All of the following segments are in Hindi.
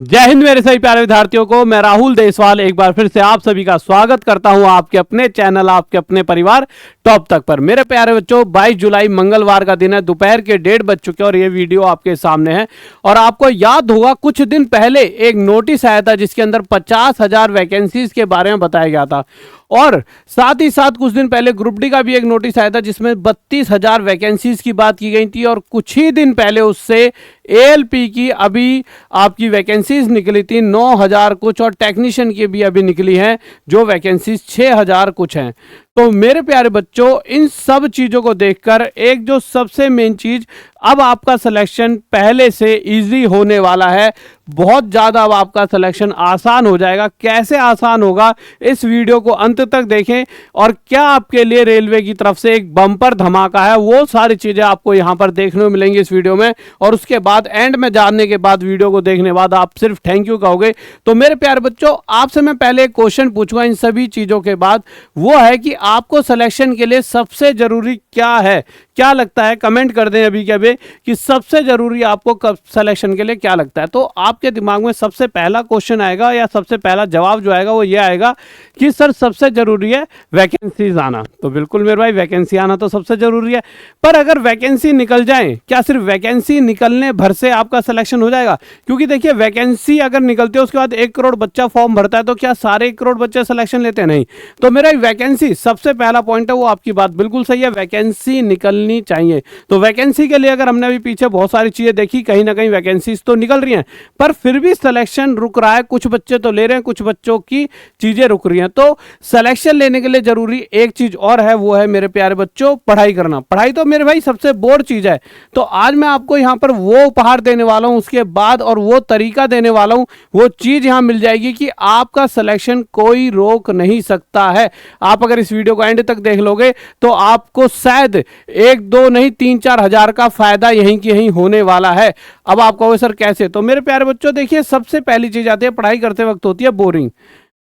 जय हिंद मेरे सभी प्यारे विद्यार्थियों को। मैं राहुल देसवाल एक बार फिर से आप सभी का स्वागत करता हूं आपके अपने चैनल, आपके अपने परिवार टॉप तक पर। मेरे प्यारे बच्चों, 22 जुलाई मंगलवार का दिन है, दोपहर के 1:30 बज चुके हैं और ये वीडियो आपके सामने है। और आपको याद होगा कुछ दिन पहले एक नोटिस आया था जिसके अंदर 50,000 वैकेंसीज के बारे में बताया गया था। और साथ ही साथ कुछ दिन पहले ग्रुप डी का भी एक नोटिस आया था जिसमें 32,000 वैकेंसीज की बात की गई थी। और कुछ ही दिन पहले उससे एएलपी की अभी आपकी वैकेंसीज निकली थी 9,000 कुछ, और टेक्नीशियन की भी अभी निकली हैं जो वैकेंसीज 6,000 कुछ हैं। तो मेरे प्यारे बच्चों, इन सब चीज़ों को देखकर एक जो सबसे मेन चीज़, अब आपका सिलेक्शन पहले से इजी होने वाला है। बहुत ज़्यादा अब आपका सिलेक्शन आसान हो जाएगा। कैसे आसान होगा, इस वीडियो को अंत तक देखें। और क्या आपके लिए रेलवे की तरफ से एक बम्पर धमाका है, वो सारी चीज़ें आपको यहाँ पर देखने को मिलेंगी इस वीडियो में। और उसके बाद एंड में जानने के बाद, वीडियो को देखने के बाद आप सिर्फ थैंक यू कहोगे। तो मेरे प्यारे बच्चों, आपसे मैं पहले एक क्वेश्चन पूछूंगा इन सभी चीज़ों के बाद, वो है कि आपको सिलेक्शन के लिए सबसे जरूरी क्या है। क्या लगता है, कमेंट कर दें अभी के अभी कि सबसे जरूरी आपको सिलेक्शन के लिए क्या लगता है। तो आपके दिमाग में सबसे पहला क्वेश्चन आएगा या सबसे पहला जवाब जो आएगा वो ये आएगा कि सर सबसे जरूरी है वैकेंसीज आना। तो बिल्कुल मेरे भाई, वैकेंसी आना तो सबसे जरूरी है। पर अगर वैकेंसी निकल जाए, क्या सिर्फ वैकेंसी निकलने भर से आपका सिलेक्शन हो जाएगा? क्योंकि देखिए, वैकेंसी अगर निकलती है उसके बाद 1 करोड़ बच्चा फॉर्म भरता है, तो क्या सारे 1 करोड़ बच्चे सिलेक्शन लेते हैं? नहीं। तो मेरा वैकेंसी सबसे पहला पॉइंट है, वो आपकी बात बिल्कुल सही है, वैकेंसी निकलनी चाहिए। तो वैकेंसी के लिए अगर हमने अभी पीछे बहुत सारी चीजें देखी, कहीं ना कहीं वैकेंसीज तो निकल रही हैं, पर फिर भी सिलेक्शन रुक रहा है। कुछ बच्चे तो ले रहे हैं, कुछ बच्चों की चीजें रुक रही हैं। तो सिलेक्शन लेने के लिए जरूरी एक चीज और है, वो है मेरे प्यारे बच्चों पढ़ाई करना। पढ़ाई तो मेरे भाई सबसे बोर चीज है। तो आज मैं आपको यहां पर वो उपहार देने वाला हूं, उसके बाद और वो तरीका देने वाला हूं, वो चीज यहां मिल जाएगी कि आपका सिलेक्शन कोई रोक नहीं सकता है। आप अगर इस वीडियो को एंड तक देख लोगे तो आपको शायद 1-2 नहीं 3-4 हजार का फायदा यहीं की यहीं होने वाला है। अब आप कहोगे सर कैसे? तो मेरे प्यारे बच्चों देखिए, सबसे पहली चीज आती है, पढ़ाई करते वक्त होती है बोरिंग।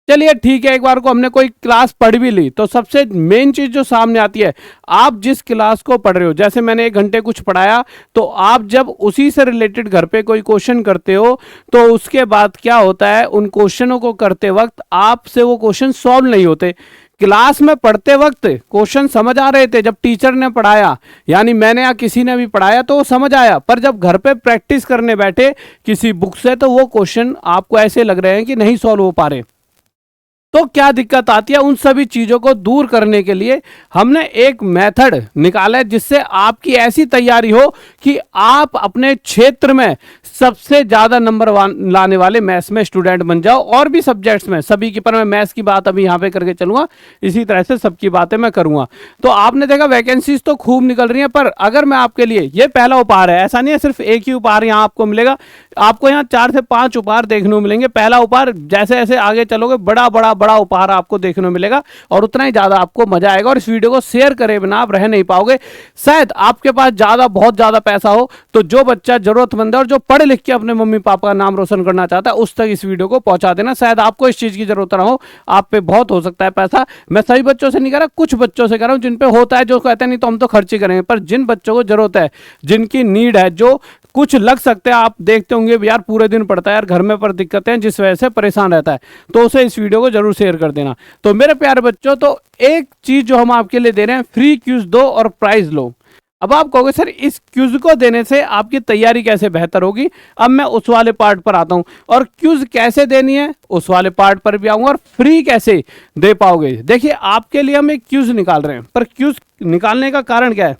चलिए ठीक है, एक बार को हमने कोई क्लास पढ़ भी ली तो सबसे मेन चीज जो सामने आती है, आप जिस क्लास को पढ़ रहे हो, जैसे मैंने 1 घंटे कुछ पढ़ाया, तो आप जब उसी से रिलेटेड घर पे कोई क्वेश्चन करते हो तो उसके बाद क्या होता है, उन क्वेश्चनों को करते वक्त आपसे वो क्वेश्चन सॉल्व नहीं होते। क्लास में पढ़ते वक्त क्वेश्चन समझ आ रहे थे, जब टीचर ने पढ़ाया, यानी मैंने या किसी ने भी पढ़ाया तो वो समझ आया, पर जब घर पे प्रैक्टिस करने बैठे किसी बुक से तो वो क्वेश्चन आपको ऐसे लग रहे हैं कि नहीं सॉल्व हो पा रहे। तो क्या दिक्कत आती है? उन सभी चीज़ों को दूर करने के लिए हमने एक मेथड निकाला है जिससे आपकी ऐसी तैयारी हो कि आप अपने क्षेत्र में सबसे ज़्यादा नंबर लाने वाले मैथ्स में स्टूडेंट बन जाओ, और भी सब्जेक्ट्स में सभी की। पर मैं मैथ्स की बात अभी यहाँ पे करके चलूँगा, इसी तरह से सबकी बातें मैं करूँगा। तो आपने देखा वैकेंसीज तो खूब निकल रही हैं, पर अगर मैं आपके लिए, ये पहला उपहार है, ऐसा नहीं है सिर्फ एक ही उपहार यहाँ आपको मिलेगा, आपको यहाँ 4 से 5 उपहार देखने को मिलेंगे। पहला उपहार, जैसे जैसे आगे चलोगे बड़ा बड़ा बड़ा उपहार आपको देखने को मिलेगा और उतना ही ज्यादा आपको मजा आएगा। और इस वीडियो को शेयर करे बिना आप रह नहीं पाओगे। शायद आपके पास बहुत ज्यादा पैसा हो, तो जो बच्चा जरूरतमंद है और जो पढ़ लिख के अपने मम्मी पापा का नाम रोशन करना चाहता है, उस तक इस वीडियो को पहुंचा देना। शायद आपको इस चीज की जरूरत ना हो, आप पे बहुत हो सकता है पैसा। मैं सभी बच्चों से नहीं कह रहा, कुछ बच्चों से कह रहा हूं जिन पे होता है, जो कहते हैं नहीं तो हम तो खर्च ही करेंगे। पर जिन बच्चों को जरूरत है, जिनकी नीड है, जो कुछ लग सकते हैं, आप देखते होंगे यार पूरे दिन पढ़ता है यार, घर में पर दिक्कतें हैं जिस वजह से परेशान रहता है, तो उसे इस वीडियो को जरूर शेयर कर देना। तो मेरे प्यारे बच्चों, तो एक चीज जो हम आपके लिए दे रहे हैं, फ्री क्यूज दो और प्राइज लो। अब आप कहोगे सर इस क्यूज को देने से आपकी तैयारी कैसे बेहतर होगी? अब मैं उस वाले पार्ट पर आता हूं, और क्यूज कैसे देनी है उस वाले पार्ट पर भी आऊंगा, और फ्री कैसे दे पाओगे। देखिए, आपके लिए हम एक क्यूज निकाल रहे हैं, पर क्यूज निकालने का कारण क्या है?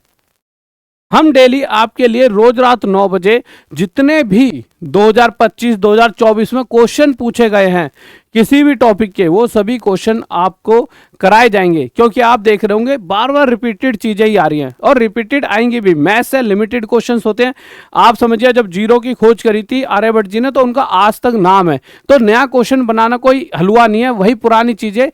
हम डेली आपके लिए रोज रात 9 बजे जितने भी 2025-2024 में क्वेश्चन पूछे गए हैं किसी भी टॉपिक के, वो सभी क्वेश्चन आपको कराए जाएंगे। क्योंकि आप देख रहे होंगे बार बार रिपीटेड चीजें ही आ रही हैं, और रिपीटेड आएंगी भी। मैथ्स से लिमिटेड क्वेश्चंस होते हैं। आप समझिए, जब जीरो की खोज करी थी आर्यभट्ट जी ने, तो उनका आज तक नाम है। तो नया क्वेश्चन बनाना कोई हलवा नहीं है, वही पुरानी चीजें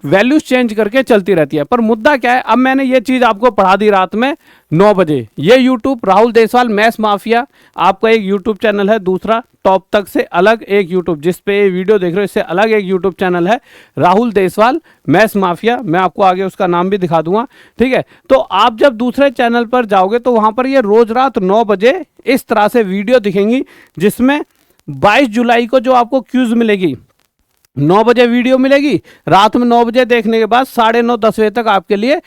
वैल्यूज चेंज करके चलती रहती है। पर मुद्दा क्या है, अब मैंने ये चीज आपको पढ़ा दी रात में 9 बजे। ये YouTube Rahul Deswal maths mafia, आपका एक यूट्यूब चैनल है। दूसरा टॉप तक से अलग एक यूट्यूब, जिस पे ये वीडियो देख रहे हो, इससे अलग एक यूट्यूब चैनल है राहुल देसवाल मैथ्स माफिया। मैं आपको आगे उसका नाम भी दिखा दूंगा, ठीक है। तो आप जब दूसरे चैनल पर जाओगे तो वहां पर ये रोज रात 9 बजे इस तरह से वीडियो दिखेंगी, जिसमें 22 जुलाई को जो आपको क्यूज मिलेगी, 9 बजे वीडियो मिलेगी, रात में 9 बजे देखने के बाद 9:30 10 बजे तक आपके लिए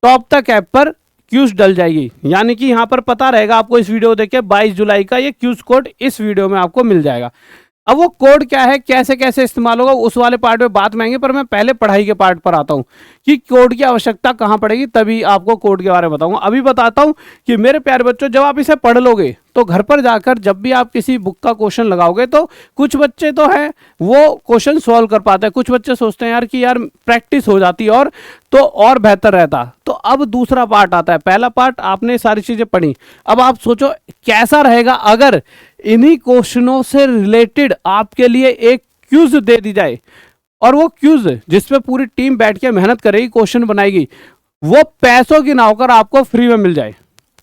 टॉप तक ऐप पर क्यूज डल जाएगी। यानी कि यहाँ पर पता रहेगा आपको इस वीडियो देख के 22 जुलाई का ये क्यूज कोड इस वीडियो में आपको मिल जाएगा। अब वो कोड क्या है, कैसे कैसे इस्तेमाल होगा, उस वाले पार्ट में बात में आएंगे, पर मैं पहले पढ़ाई के पार्ट पर आता हूँ कि कोड की आवश्यकता कहाँ पड़ेगी, तभी आपको कोड के बारे में बताऊंगा। अभी बताता हूँ कि मेरे प्यारे बच्चों, जब आप इसे पढ़ लोगे तो घर पर जाकर जब भी आप किसी बुक का क्वेश्चन लगाओगे तो कुछ बच्चे तो हैं वो क्वेश्चन सॉल्व कर पाते हैं, कुछ बच्चे सोचते हैं यार कि यार प्रैक्टिस हो जाती और तो और बेहतर रहता। तो अब दूसरा पार्ट आता है। पहला पार्ट आपने सारी चीजें पढ़ी, अब आप सोचो कैसा रहेगा अगर इन्हीं क्वेश्चनों से रिलेटेड आपके लिए एक क्यूज दे दी जाए, और वो क्यूज जिसपे पूरी टीम बैठ के मेहनत करेगी, क्वेश्चन बनाएगी, वो पैसों की ना होकर आपको फ्री में मिल जाए।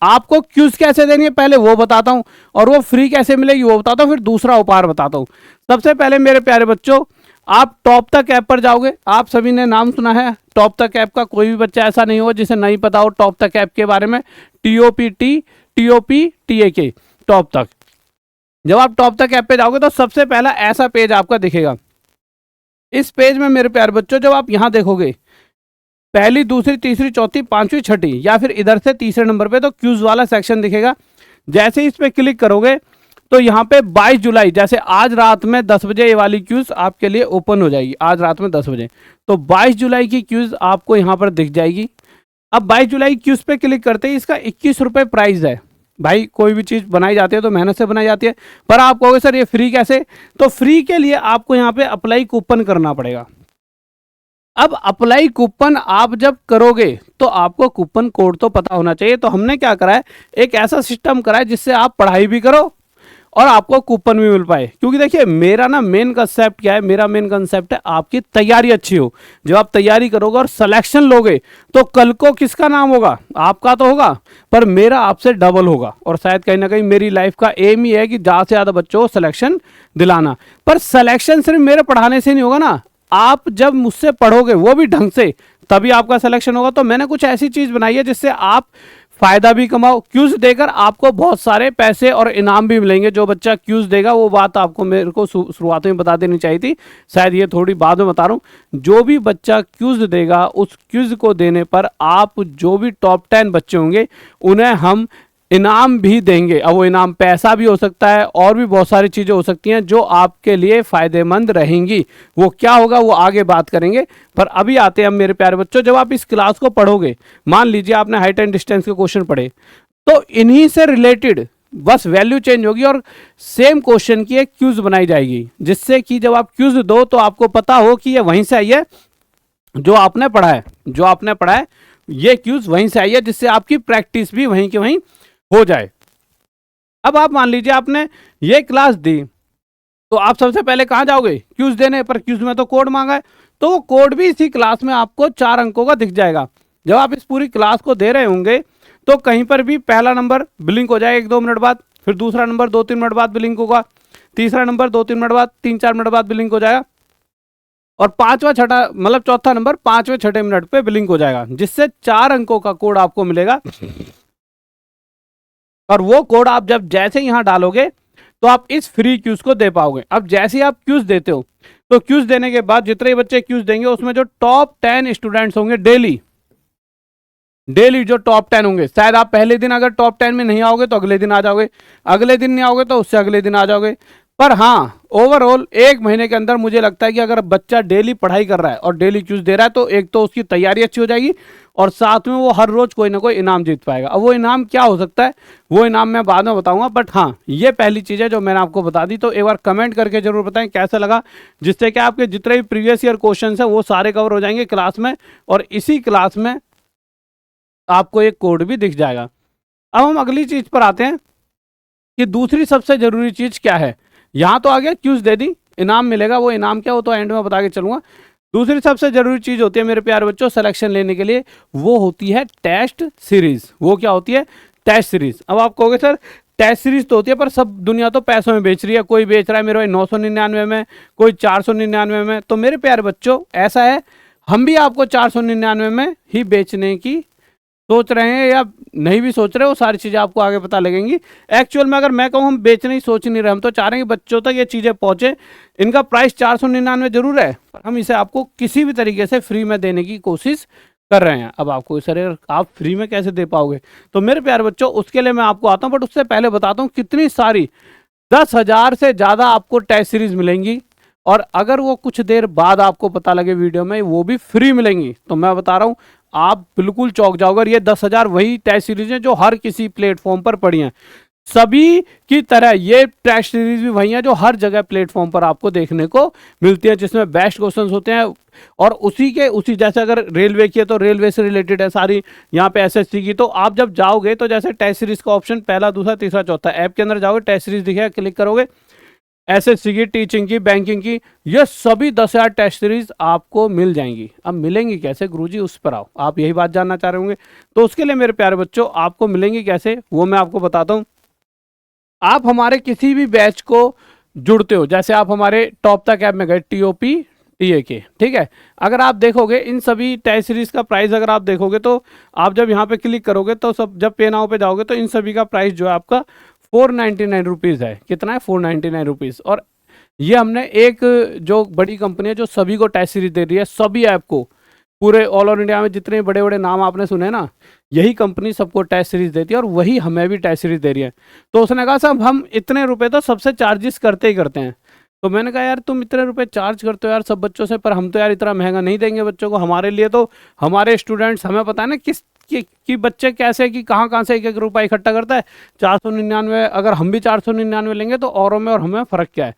आपको क्यूज कैसे देनी है पहले वो बताता हूं, और वो फ्री कैसे मिलेगी वो बताता हूं, फिर दूसरा उपहार बताता हूं। सबसे पहले मेरे प्यारे बच्चों, आप टॉप तक ऐप पर जाओगे। आप सभी ने नाम सुना है टॉप तक ऐप का, कोई भी बच्चा ऐसा नहीं हो जिसे नहीं पता हो टॉप तक ऐप के बारे में। TOPTAK टॉप तक। जब आप टॉप तक ऐप पे जाओगे तो सबसे पहला ऐसा पेज आपका दिखेगा। इस पेज में मेरे प्यारे बच्चों, जब आप यहां देखोगे पहली, दूसरी, तीसरी, चौथी, पांचवी, छठी, या फिर इधर से तीसरे नंबर पे तो क्यूज वाला सेक्शन दिखेगा। जैसे ही इस पे क्लिक करोगे तो यहाँ पे 22 जुलाई, जैसे आज रात में 10 बजे ये वाली क्यूज आपके लिए ओपन हो जाएगी, आज रात में 10 बजे। तो 22 जुलाई की क्यूज आपको यहाँ पर दिख जाएगी। अब 22 जुलाई क्यूज पे क्लिक करते ही इसका 21 रुपये प्राइस है। भाई कोई भी चीज़ बनाई जाती है तो मेहनत से बनाई जाती है, पर आप कहोगे सर ये फ्री कैसे, तो फ्री के लिए आपको यहाँ पे अप्लाई कूपन करना पड़ेगा। अब अप्लाई कूपन आप जब करोगे तो आपको कूपन कोड तो पता होना चाहिए। तो हमने क्या करा है, एक ऐसा सिस्टम करा है जिससे आप पढ़ाई भी करो और आपको कूपन भी मिल पाए। क्योंकि देखिए मेरा ना मेन कंसेप्ट क्या है, मेरा मेन कंसेप्ट है आपकी तैयारी अच्छी हो। जब आप तैयारी करोगे और सिलेक्शन लोगे तो कल को किसका नाम होगा, आपका तो होगा, पर मेरा आपसे डबल होगा। और शायद कहीं ना कहीं मेरी लाइफ का एम ही है कि ज़्यादा से ज़्यादा बच्चों को सिलेक्शन दिलाना। पर सिलेक्शन सिर्फ मेरे पढ़ाने से नहीं होगा ना, आप जब मुझसे पढ़ोगे वो भी ढंग से, तभी आपका सिलेक्शन होगा। तो मैंने कुछ ऐसी चीज़ बनाई है जिससे आप फायदा भी कमाओ। क्यूज देकर आपको बहुत सारे पैसे और इनाम भी मिलेंगे। जो बच्चा क्यूज देगा, वो बात आपको मेरे को शुरुआत में बता देनी चाहिए थी, शायद ये थोड़ी बाद में बता रहा हूँ। जो भी बच्चा क्यूज देगा, उस क्यूज को देने पर आप जो भी टॉप 10 बच्चे होंगे उन्हें हम इनाम भी देंगे। अब वो इनाम पैसा भी हो सकता है और भी बहुत सारी चीज़ें हो सकती हैं जो आपके लिए फ़ायदेमंद रहेंगी। वो क्या होगा वो आगे बात करेंगे, पर अभी आते हैं हम मेरे प्यारे बच्चों। जब आप इस क्लास को पढ़ोगे, मान लीजिए आपने हाइट एंड डिस्टेंस के क्वेश्चन पढ़े, तो इन्हीं से रिलेटेड बस वैल्यू चेंज होगी और सेम क्वेश्चन की एक क्यूज बनाई जाएगी, जिससे कि जब आप क्यूज दो तो आपको पता हो कि ये वहीं से आई है जो आपने पढ़ा है। जो आपने पढ़ा है ये क्यूज वहीं से आई है, जिससे आपकी प्रैक्टिस भी वहीं की वहीं हो जाए। अब आप मान लीजिए आपने ये क्लास दी, तो आप सबसे पहले कहां जाओगे, क्यूज देने। पर क्यूज में तो कोड मांगा है, तो वो कोड भी इसी क्लास में आपको 4 अंकों का दिख जाएगा। जब आप इस पूरी क्लास को दे रहे होंगे तो कहीं पर भी पहला नंबर ब्लिंक हो जाएगा 1-2 मिनट बाद, फिर दूसरा नंबर 2-3 मिनट बाद ब्लिंक होगा, तीसरा नंबर 2-3 मिनट बाद, 3-4 मिनट बाद ब्लिंक हो जाएगा, और पांचवा छठा मतलब चौथा नंबर 5वें 6ठे मिनट पे ब्लिंक हो जाएगा, जिससे 4 अंकों का कोड आपको मिलेगा। और वो कोड आप जब जैसे यहां डालोगे तो आप इस फ्री क्यूज को दे पाओगे। अब जैसे ही आप क्यूज देते हो तो क्यूज देने के बाद जितने बच्चे क्यूज देंगे उसमें जो टॉप 10 स्टूडेंट्स होंगे, डेली जो टॉप 10 होंगे, शायद आप पहले दिन अगर टॉप 10 में नहीं आओगे तो अगले दिन आ जाओगे, अगले दिन नहीं आओगे तो उससे अगले दिन आ जाओगे। पर हाँ, ओवरऑल 1 महीने के अंदर मुझे लगता है कि अगर बच्चा डेली पढ़ाई कर रहा है और डेली क्यूज दे रहा है तो एक तो उसकी तैयारी अच्छी हो जाएगी और साथ में वो हर रोज कोई ना कोई इनाम जीत पाएगा। अब वो इनाम क्या हो सकता है वो इनाम मैं बाद में बताऊंगा, बट हाँ ये पहली चीज़ है जो मैंने आपको बता दी। तो एक बार कमेंट करके जरूर बताएं कैसा लगा, जिससे कि आपके जितने भी प्रीवियस ईयर क्वेश्चन है वो सारे कवर हो जाएंगे क्लास में, और इसी क्लास में आपको एक कोड भी दिख जाएगा। अब हम अगली चीज पर आते हैं कि दूसरी सबसे जरूरी चीज क्या है। यहां तो आ गया क्यूज दे दी, इनाम मिलेगा, वो इनाम क्या हो तो एंड में बता के चलूंगा। दूसरी सबसे जरूरी चीज होती है मेरे प्यारे बच्चों सिलेक्शन लेने के लिए, वो होती है टेस्ट सीरीज। वो क्या होती है, टेस्ट सीरीज। अब आप कहोगे सर टेस्ट सीरीज तो होती है पर सब दुनिया तो पैसों में बेच रही है, कोई बेच रहा है मेरे भाई 999 में, कोई 499 में। तो मेरे प्यारे बच्चों ऐसा है, हम भी आपको 499 में ही बेचने की सोच रहे हैं या नहीं भी सोच रहे, वो सारी चीज़ें आपको आगे पता लगेंगी। एक्चुअल में अगर मैं कहूँ हम बेचने ही सोच नहीं रहे, हम तो चाह रहे हैं कि बच्चों तक ये चीज़ें पहुँचे। इनका प्राइस 499 जरूर है, पर हम इसे आपको किसी भी तरीके से फ्री में देने की कोशिश कर रहे हैं। अब आपको सर आप फ्री में कैसे दे पाओगे, तो मेरे प्यारे बच्चों उसके लिए मैं आपको आता हूँ, बट उससे पहले बताता हूँ कितनी सारी 10,000 से ज़्यादा आपको टेस्ट सीरीज मिलेंगी, और अगर वो कुछ देर बाद आपको पता लगे वीडियो में वो भी फ्री मिलेंगी, तो मैं बता रहा हूँ आप बिल्कुल चौंक जाओगे। और ये 10,000 वही टेस्ट सीरीज हैं जो हर किसी प्लेटफॉर्म पर पड़ी हैं, सभी की तरह ये टेस्ट सीरीज भी वही है जो हर जगह प्लेटफॉर्म पर आपको देखने को मिलती है, जिसमें बेस्ट क्वेश्चंस होते हैं। और उसी जैसे अगर रेलवे की है तो रेलवे से रिलेटेड है सारी, यहाँ पे एसएससी की। तो आप जब जाओगे तो जैसे टेस्ट सीरीज का ऑप्शन पहला, दूसरा, तीसरा, चौथा, ऐप के अंदर जाओगे टेस्ट सीरीज दिखेगा, क्लिक करोगे, एसएससी की, टीचिंग की, बैंकिंग की, ये सभी 10,000 टेस्ट सीरीज आपको मिल जाएंगी। अब मिलेंगी कैसे गुरुजी, उस पर आओ, आप यही बात जानना चाह रहे होंगे। तो उसके लिए मेरे प्यारे बच्चों आपको मिलेंगी कैसे वो मैं आपको बताता हूँ। आप हमारे किसी भी बैच को जुड़ते हो, जैसे आप हमारे टॉप तक ऐप में गए, TOP TAK, ठीक है। अगर आप देखोगे इन सभी टेस्ट सीरीज का प्राइस, अगर आप देखोगे तो आप जब यहाँ पे क्लिक करोगे तो सब, जब पे नाउ पे जाओगे तो इन सभी का प्राइस जो है आपका 499 रुपीज़ है। कितना है? 499 रुपीज़। और ये हमने एक जो बड़ी कंपनी है जो सभी को टेस्ट सीरीज दे रही है, सभी ऐप को, पूरे ऑल ओवर इंडिया में जितने बड़े बड़े नाम आपने सुने ना, यही कंपनी सबको टेस्ट सीरीज देती है, और वही हमें भी टेस्ट सीरीज दे रही है। तो उसने कहा साहब हम इतने रुपए तो सबसे चार्जेस करते ही करते हैं। तो मैंने कहा यार तुम इतने रुपए चार्ज करते हो यार सब बच्चों से, पर हम तो यार इतना महंगा नहीं देंगे बच्चों को। हमारे लिए तो हमारे स्टूडेंट्स, हमें पता है ना कि बच्चे कैसे, कि कहाँ से एक एक रुपया इकट्ठा करता है। 499, अगर हम भी 499 लेंगे तो औरों में और हमें फ़र्क क्या है।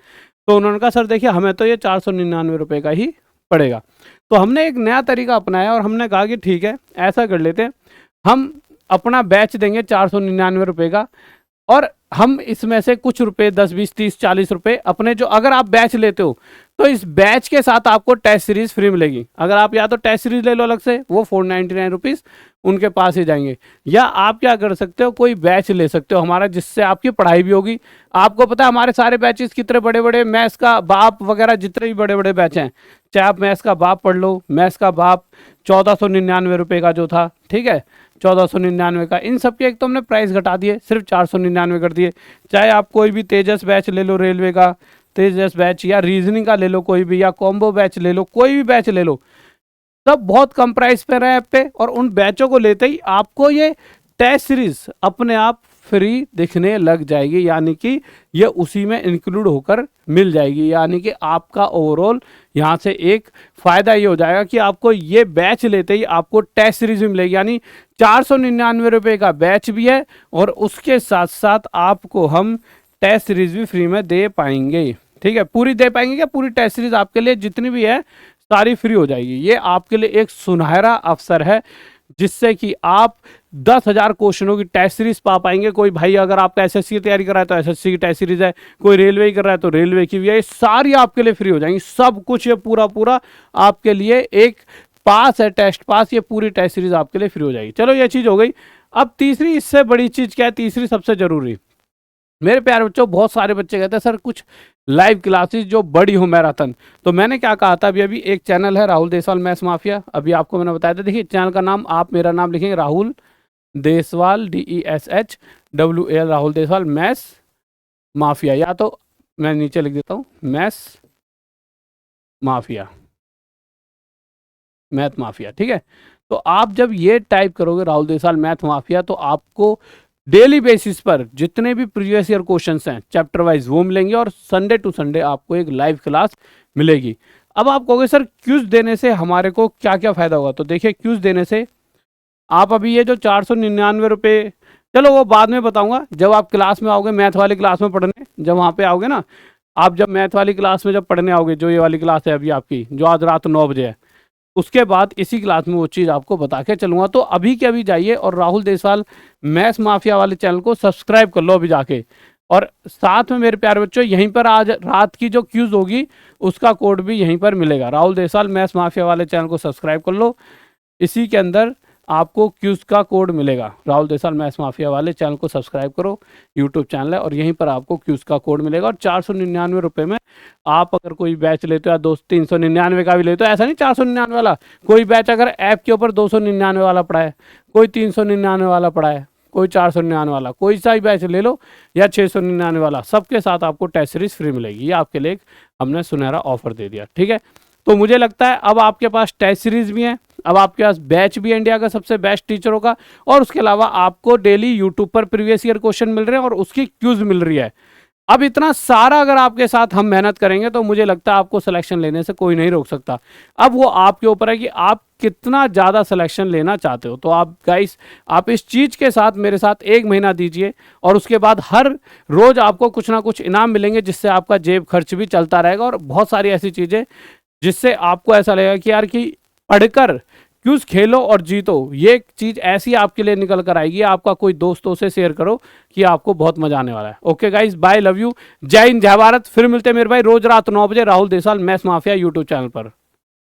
तो उन्होंने कहा सर देखिए हमें तो ये 499 रुपये का ही पड़ेगा। तो हमने एक नया तरीका अपनाया और हमने कहा कि ठीक है ऐसा कर लेते हैं, हम अपना बैच देंगे 499 रुपये का, और हम इसमें से कुछ रुपए 10, 20, 30, 40 रुपए अपने, जो अगर आप बैच लेते हो तो इस बैच के साथ आपको टेस्ट सीरीज फ्री मिलेगी। अगर आप या तो टेस्ट सीरीज ले लो अलग से, वो 499 रुपीज़ उनके पास ही जाएंगे, या आप क्या कर सकते हो कोई बैच ले सकते हो हमारा, जिससे आपकी पढ़ाई भी होगी। आपको पता है हमारे सारे बैचेस कितने बड़े बड़े, मैथ्स का बाप वगैरह जितने भी बड़े बड़े बैच हैं, चाहे आप मैथ्स का बाप पढ़ लो, मैथ्स का बाप 1499 रुपये का जो था, ठीक है, 1499 का, इन सब के एक तो हमने प्राइस घटा दिए, सिर्फ 499 कर दिए। चाहे आप कोई भी तेजस बैच ले लो, रेलवे का तेजस बैच, या रीजनिंग का ले लो कोई भी, या कॉम्बो बैच ले लो, कोई भी बैच ले लो, सब बहुत कम प्राइस पे रहे ऐप पे। और उन बैचों को लेते ही आपको ये टेस्ट सीरीज अपने आप फ्री दिखने लग जाएगी, यानी कि ये उसी में इंक्लूड होकर मिल जाएगी। यानी कि आपका ओवरऑल यहाँ से एक फ़ायदा ये हो जाएगा कि आपको ये बैच लेते ही आपको टेस्ट सीरीज भी मिलेगी, यानी 499 रुपये का बैच भी है, और उसके साथ साथ आपको हम टेस्ट सीरीज भी फ्री में दे पाएंगे। ठीक है, पूरी दे पाएंगे क्या? पूरी टेस्ट सीरीज आपके लिए जितनी भी है सारी फ्री हो जाएगी। ये आपके लिए एक सुनहरा अवसर है जिससे कि आप 10,000 क्वेश्चनों की टेस्ट सीरीज पा पाएंगे। कोई भाई अगर आपका एसएससी की तैयारी कर रहा है तो एसएससी की टेस्ट सीरीज है, कोई रेलवे की कर रहा है तो रेलवे की भी है, ये सारी आपके लिए फ्री हो जाएंगी। सब कुछ ये पूरा आपके लिए एक पास है, टेस्ट पास, ये पूरी टेस्ट सीरीज आपके लिए फ्री हो जाएगी। चलो ये चीज़ हो गई। अब तीसरी, इससे बड़ी चीज़ क्या है, तीसरी सबसे जरूरी, मेरे प्यारे बच्चों, बहुत सारे बच्चे कहते हैं सर कुछ लाइव क्लासेस जो बड़ी हो मैराथन। तो मैंने क्या कहा था, अभी एक चैनल है राहुल देसवाल मैथ्स माफिया, अभी आपको मैंने बताया था। देखिए चैनल का नाम, आप मेरा नाम लिखेंगे Rahul Deswal, DESHWAL, Rahul Deswal maths mafia, या तो मैं नीचे लिख देता हूँ मैथ्स माफिया, मैथ माफिया, ठीक है। तो आप जब ये टाइप करोगे राहुल देसवाल मैथ माफिया, तो आपको डेली बेसिस पर जितने भी प्रीवियस ईयर क्वेश्चंस हैं चैप्टर वाइज वो मिलेंगे, और संडे टू संडे आपको एक लाइव क्लास मिलेगी। अब आप कहोगे सर क्यूज देने से हमारे को क्या क्या फ़ायदा होगा, तो देखिए क्यूज देने से आप अभी ये जो 499 रुपये, चलो वो बाद में बताऊंगा जब आप क्लास में आओगे, मैथ वाली क्लास में पढ़ने, जब वहाँ पे आओगे ना, आप जब मैथ वाली क्लास में जब पढ़ने आओगे, जो ये वाली क्लास है अभी आपकी, जो आज रात 9 बजे है, उसके बाद इसी क्लास में वो चीज़ आपको बता के चलूँगा। तो अभी के अभी जाइए और राहुल देसवाल मैथ्स माफिया वाले चैनल को सब्सक्राइब कर लो अभी जाके, और साथ में मेरे प्यारे बच्चों यहीं पर आज रात की जो क्यूज होगी उसका कोड भी यहीं पर मिलेगा। राहुल देसवाल मैथ्स माफिया वाले चैनल को सब्सक्राइब कर लो, इसी के अंदर आपको क्यूज का कोड मिलेगा। राहुल देसाल मैथ्स माफिया वाले चैनल को सब्सक्राइब करो, यूट्यूब चैनल है, और यहीं पर आपको क्यूज का कोड मिलेगा। और 499 रुपये में आप अगर कोई बैच लेते हो या 399 का भी लेते हो, ऐसा नहीं 499 वाला, कोई बैच अगर ऐप के ऊपर 299 वाला पड़ा है, कोई 399 वाला पड़ा है, कोई 499 वाला, कोई सा ही बैच ले लो, या 699 वाला, सबके साथ आपको टेस्ट सीरीज फ्री मिलेगी। ये आपके लिए हमने सुनहरा ऑफर दे दिया, ठीक है। तो मुझे लगता है अब आपके पास टेस्ट सीरीज भी है, अब आपके पास बैच भी है इंडिया का सबसे बेस्ट टीचरों का, और उसके अलावा आपको डेली यूट्यूब पर प्रीवियस ईयर क्वेश्चन मिल रहे हैं और उसकी क्यूज मिल रही है। अब इतना सारा अगर आपके साथ हम मेहनत करेंगे तो मुझे लगता है आपको सिलेक्शन लेने से कोई नहीं रोक सकता। अब वो आपके ऊपर है कि आप कितना ज़्यादा सिलेक्शन लेना चाहते हो। तो आप गाइस, आप इस चीज़ के साथ मेरे साथ 1 महीना दीजिए, और उसके बाद हर रोज़ आपको कुछ ना कुछ इनाम मिलेंगे, जिससे आपका जेब खर्च भी चलता रहेगा, और बहुत सारी ऐसी चीज़ें जिससे आपको ऐसा लगेगा कि यार कि पढ़कर क्यूज खेलो और जीतो, ये चीज ऐसी आपके लिए निकल कर आएगी। आपका कोई दोस्तों से शेयर करो कि आपको बहुत मजा आने वाला है। Okay guys, bye, love you, जय हिंद, जय भारत। फिर मिलते हैं मेरे भाई रोज रात 9 बजे Rahul Desal maths mafia YouTube channel पर।